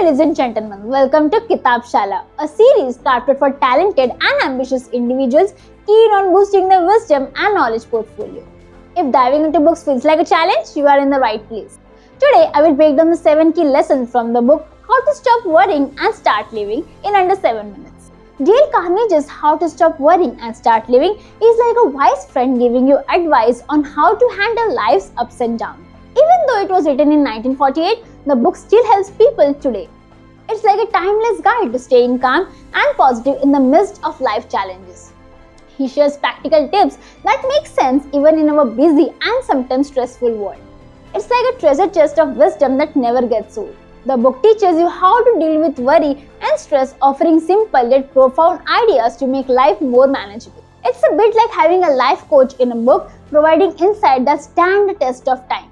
ladies and gentlemen, welcome to Kitab Shala, a series crafted for talented and ambitious individuals keen on boosting their wisdom and knowledge portfolio. If diving into books feels like a challenge, you are in the right place. Today, I will break down the 7 key lessons from the book How to Stop Worrying and Start Living in under 7 minutes. Dale Carnegie's How to Stop Worrying and Start Living is like a wise friend giving you advice on how to handle life's ups and downs. Even though it was written in 1948, the book still helps people today. It's like a timeless guide to staying calm and positive in the midst of life challenges. He shares practical tips that make sense even in our busy and sometimes stressful world. It's like a treasure chest of wisdom that never gets old. The book teaches you how to deal with worry and stress, offering simple yet profound ideas to make life more manageable. It's a bit like having a life coach in a book, providing insight that stand the test of time.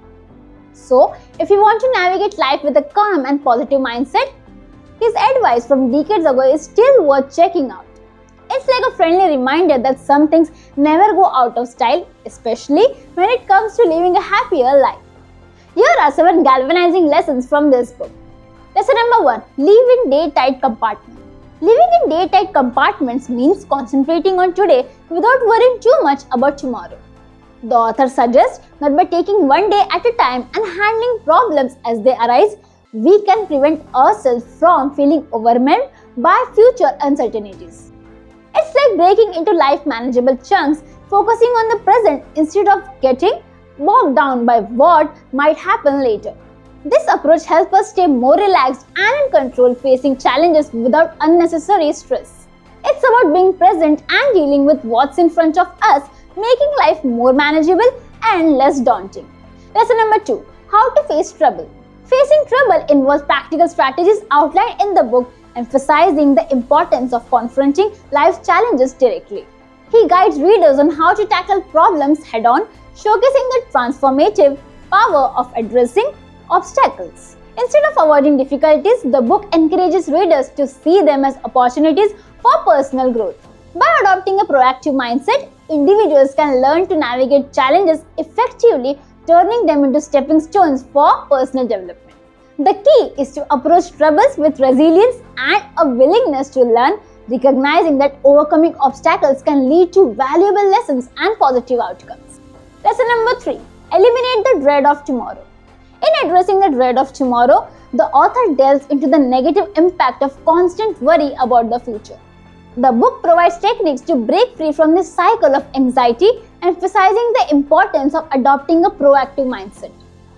So, if you want to navigate life with a calm and positive mindset, his advice from decades ago is still worth checking out. It's like a friendly reminder that some things never go out of style, especially when it comes to living a happier life. Here are 7 galvanizing lessons from this book. Lesson number 1. Live in day-tight compartments. Living in day-tight compartments means concentrating on today without worrying too much about tomorrow. The author suggests that by taking one day at a time and handling problems as they arise, we can prevent ourselves from feeling overwhelmed by future uncertainties. It's like breaking into life manageable chunks, focusing on the present instead of getting bogged down by what might happen later. This approach helps us stay more relaxed and in control, facing challenges without unnecessary stress. It's about being present and dealing with what's in front of us, making life more manageable and less daunting. Lesson number 2. How to face trouble. Facing trouble involves practical strategies outlined in the book, emphasizing the importance of confronting life's challenges directly. He guides readers on how to tackle problems head-on, showcasing the transformative power of addressing obstacles. Instead of avoiding difficulties, the book encourages readers to see them as opportunities for personal growth. By adopting a proactive mindset, individuals can learn to navigate challenges effectively, turning them into stepping stones for personal development. The key is to approach troubles with resilience and a willingness to learn, recognizing that overcoming obstacles can lead to valuable lessons and positive outcomes. Lesson number 3. Eliminate the dread of tomorrow. In addressing the dread of tomorrow, the author delves into the negative impact of constant worry about the future. The book provides techniques to break free from this cycle of anxiety, emphasizing the importance of adopting a proactive mindset.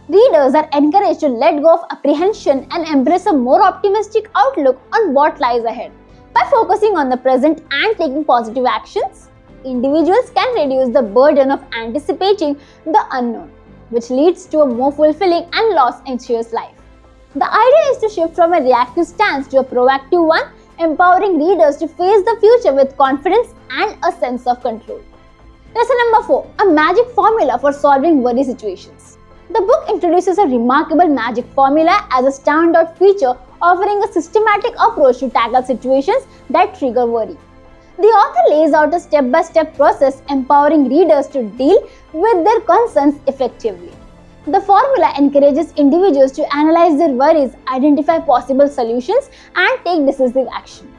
Readers are encouraged to let go of apprehension and embrace a more optimistic outlook on what lies ahead. By focusing on the present and taking positive actions, individuals can reduce the burden of anticipating the unknown, which leads to a more fulfilling and less anxious life. The idea is to shift from a reactive stance to a proactive one, empowering readers to face the future with confidence and a sense of control. Lesson number 4. A magic formula for solving worry situations. The book introduces a remarkable magic formula as a standout feature, offering a systematic approach to tackle situations that trigger worry. The author lays out a step-by-step process, empowering readers to deal with their concerns effectively. The formula encourages individuals to analyze their worries, identify possible solutions, and take decisive action.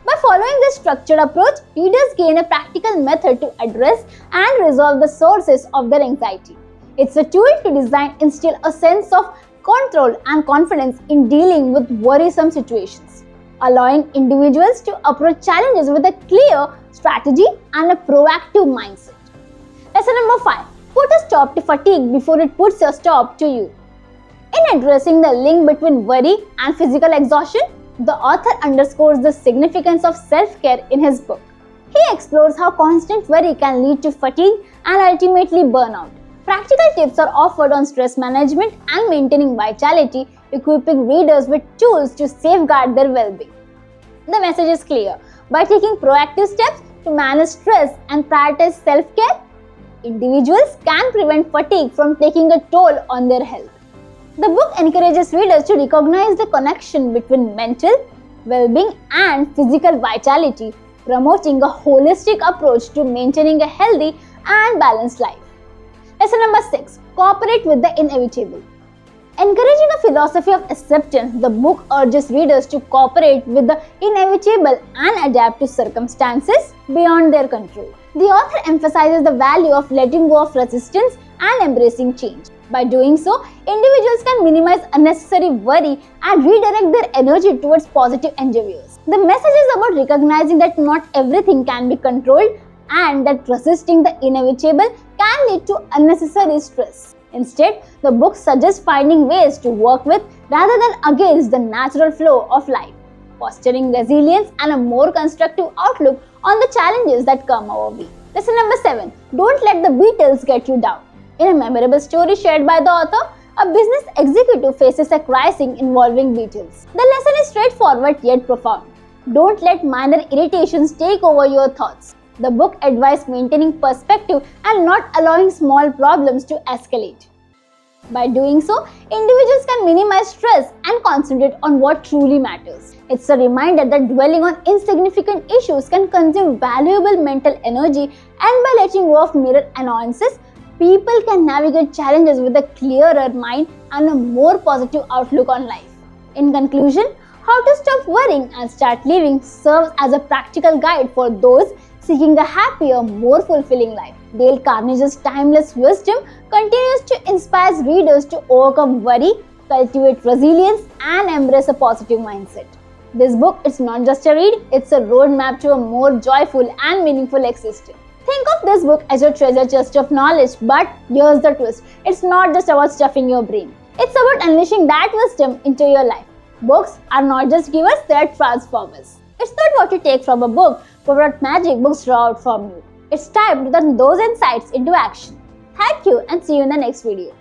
By following this structured approach, readers gain a practical method to address and resolve the sources of their anxiety. It's a tool to instill a sense of control and confidence in dealing with worrisome situations, allowing individuals to approach challenges with a clear strategy and a proactive mindset. Lesson number 5. Put a stop to fatigue before it puts a stop to you. In addressing the link between worry and physical exhaustion, the author underscores the significance of self-care in his book. He explores how constant worry can lead to fatigue and ultimately burnout. Practical tips are offered on stress management and maintaining vitality, equipping readers with tools to safeguard their well-being. The message is clear. By taking proactive steps to manage stress and prioritize self-care, individuals can prevent fatigue from taking a toll on their health. The book encourages readers to recognize the connection between mental well-being and physical vitality, promoting a holistic approach to maintaining a healthy and balanced life. Lesson number 6. Cooperate with the inevitable. Encouraging a philosophy of acceptance, the book urges readers to cooperate with the inevitable and adapt to circumstances beyond their control. The author emphasizes the value of letting go of resistance and embracing change. By doing so, individuals can minimize unnecessary worry and redirect their energy towards positive endeavors. The message is about recognizing that not everything can be controlled and that resisting the inevitable can lead to unnecessary stress. Instead, the book suggests finding ways to work with rather than against the natural flow of life, fostering resilience and a more constructive outlook on the challenges that come our way. Lesson number 7. Don't let the Beatles get you down. In a memorable story shared by the author, a business executive faces a crisis involving Beatles. The lesson is straightforward yet profound. Don't let minor irritations take over your thoughts. The book advises maintaining perspective and not allowing small problems to escalate. By doing so, individuals can minimize stress and concentrate on what truly matters. It's a reminder that dwelling on insignificant issues can consume valuable mental energy, and by letting go of mere annoyances, people can navigate challenges with a clearer mind and a more positive outlook on life. In conclusion, How to Stop Worrying and Start Living serves as a practical guide for those seeking a happier, more fulfilling life. Dale Carnegie's timeless wisdom continues to inspire readers to overcome worry, cultivate resilience, and embrace a positive mindset. This book is not just a read, it's a roadmap to a more joyful and meaningful existence. Think of this book as your treasure chest of knowledge, but here's the twist. It's not just about stuffing your brain. It's about unleashing that wisdom into your life. Books are not just givers, they're transformers. It's not what you take from a book, but what magic books draw out from you. It's time to turn those insights into action. Thank you and see you in the next video.